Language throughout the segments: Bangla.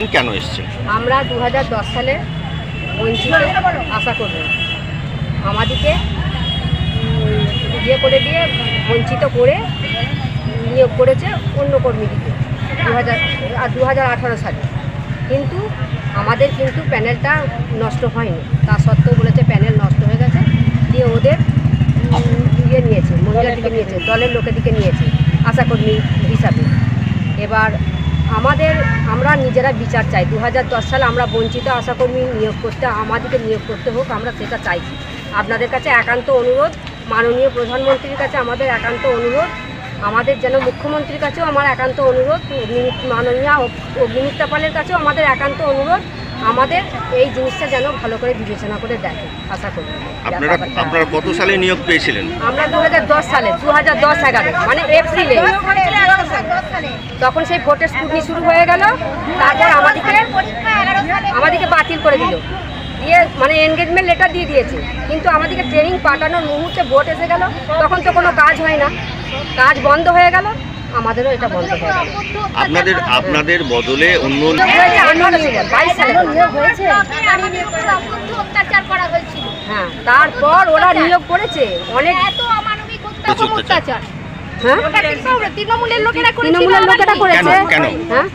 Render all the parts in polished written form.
কেন এসছে? আমরা 2010 সালে বঞ্চিত আশা করব আমাদেরকে করে দিয়ে বঞ্চিত করে নিয়োগ করেছে অন্য কর্মীদিকে 2018 সালে। কিন্তু আমাদের কিন্তু প্যানেলটা নষ্ট হয়নি, তা সত্ত্বেও বলেছে প্যানেল নষ্ট হয়ে গেছে, দিয়ে ওদের নিয়েছে, মহিলাদিকে নিয়েছে, দলের লোকেদিকে নিয়েছে আশাকর্মী হিসাবে। এবার আমরা নিজেরা বিচার চাই। 2010 সালে আমরা বঞ্চিত আশাকর্মী নিয়োগ করতে, আমাদেরকে নিয়োগ করতে হোক, আমরা সেটা চাইছি। আপনাদের কাছে একান্ত অনুরোধ, মাননীয় প্রধানমন্ত্রীর কাছে আমাদের একান্ত অনুরোধ, আমাদের যেন মুখ্যমন্ত্রীর কাছেও আমার একান্ত অনুরোধ, মাননীয় অগ্নিমিত্রা পালের কাছেও আমাদের একান্ত অনুরোধ, আমাদের এই জিনিসটা যেন ভালো করে বিবেচনা করে দেখে। আশা করি। আপনারা কত সালে নিয়োগ পেয়েছিলেন? আমরা 2010 সালে, 2010-11 মানে এপ্রিলে, তখন সেই ভোটের স্কুটনি শুরু হয়ে গেল। তারপর আমাদেরকে বাতিল করে দিল, দিয়ে মানে এনগেজমেন্ট লেটার দিয়ে দিয়েছে, কিন্তু আমাদেরকে ট্রেনিং পাঠানোর মুহূর্তে ভোট এসে গেল, তখন তো কোনো কাজ হয় না, কাজ বন্ধ হয়ে গেল, আমাদেরও এটা বন্ধ হয়ে গেল। আপনাদের বদলে অন্য 22 সালে হয়েছে। হ্যাঁ, তারপর ওরা নিয়োগ করেছে অনেক অত্যাচার। হ্যাঁ, তৃণমূলের লোকেরা করেছে। হ্যাঁ,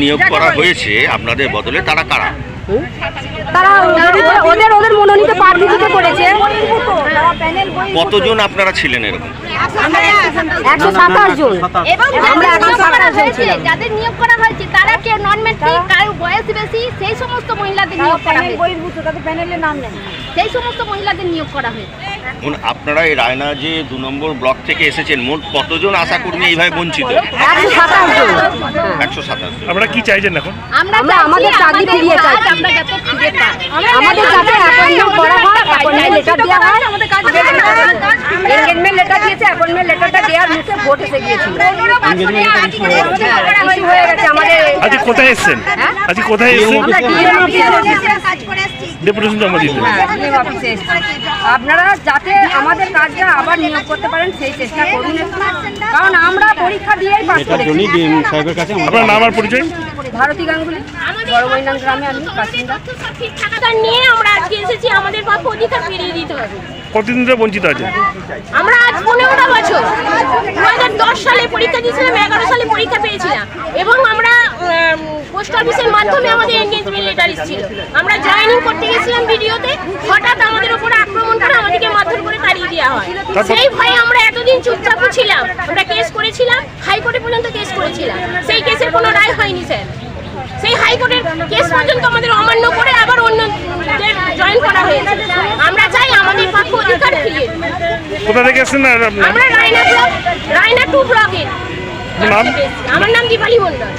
নিয়োগ করা হয়েছে আপনাদের বদলে, তারা কারা? তারা ওদের মনোনীত প্রার্থীকে করেছে। কতজন আপনারা ছিলেন এরকম? 127 জন। এবং আমরা 127 জন ছিলাম। যাদের নিয়োগ করা হয়েছে তারা কেউ নন মেট্রিক, কারো বয়স বেশি, সেই সমস্ত মহিলাদের নিয়োগ করা হয়েছে। বহির্ভূত, তাদের প্যানেলের নাম নেই, সেই সমস্ত মহিলাদের নিয়োগ করা হয়েছে। আপনারা এই রায়না যে 2 নম্বর ব্লক থেকে এসেছেন, মোট কতজন আশাকর্মী এইভাবে বঞ্চিত? 127। আপনারা কি চাইছেন এখন? আমরা আমাদের চাকরি ফিরিয়ে চাই, আমরা যাতে ফিরে পাই, আমাদের যাতে অ্যাপয়েন্টমেন্ট করা হয়, অ্যাপয়েন্টমেন্ট লেটার দেওয়া হয়। আমাদের কাজ এনগেজমেন্ট লেটার দিয়েছে, অ্যাপয়েন্টমেন্ট লেটারটা দেওয়ার মুখে ভোট এসে গিয়েছিল। ইস্যু হয়ে গেছে আমাদের। আজকে কোথায় এসেছেন? আজকে কোথায় এসেছেন? আমরা ডিএম অফিসে কাজ করে আসছি। ডেপুটেশন জমা দিতে। ডিএম অফিসে এসেছি। আপনারা যাতে আমাদের কাজটা আবার নিয়োগ করতে পারেন সেই চেষ্টা করুন, কারণ আমরা পরীক্ষা দিয়েই পাস করেছি। আপনার নাম আর পরিচয়? ভারতী গাঙ্গুলি, বড়মৈনান গ্রামে আমি বাসিন্দা। নিয়ে আমরা আজকে এসেছি, আমাদের প্রাপ্য অধিকার ফিরিয়ে দিতে হবে। কতদিন ধরে বঞ্চিত আছে? আমরা আজ 15টা বছর, 2010 সালে পরীক্ষা দিয়েছিলাম, 11 সালে পরীক্ষা পেয়েছিলাম, এবং আমরা পোস্ট অফিসের মাধ্যমে আমাদের এনগেজমেন্ট লেটার এসেছিল। আমরা জয়েনিং করতে গেছিলাম ভিডিওতে, হঠাৎ আমাদের উপরে আক্রমণ করে আমাদেরকে মারধর করে তাড়িয়ে দেওয়া হয়। সেই ভয়ে আমরা এতদিন চুপচাপ ছিলাম। আমরা কেস করেছিলাম, হাইকোর্টে পর্যন্ত কেস করেছিলাম, সেই কেসের কোনো রায় হয়নি স্যার। সেই হাইকোর্টের কেস পর্যন্ত আমাদের অমান্য করে আবার অন্যদের জয়েন করা হয়েছে। আমরা চাই আমাদের প্রাপ্য অধিকার ফিরিয়ে। কোথা থেকে এসেছেন? আমরা রায়না 2 ব্লকের। নাম? আমার নাম দীপালি মন্ডল।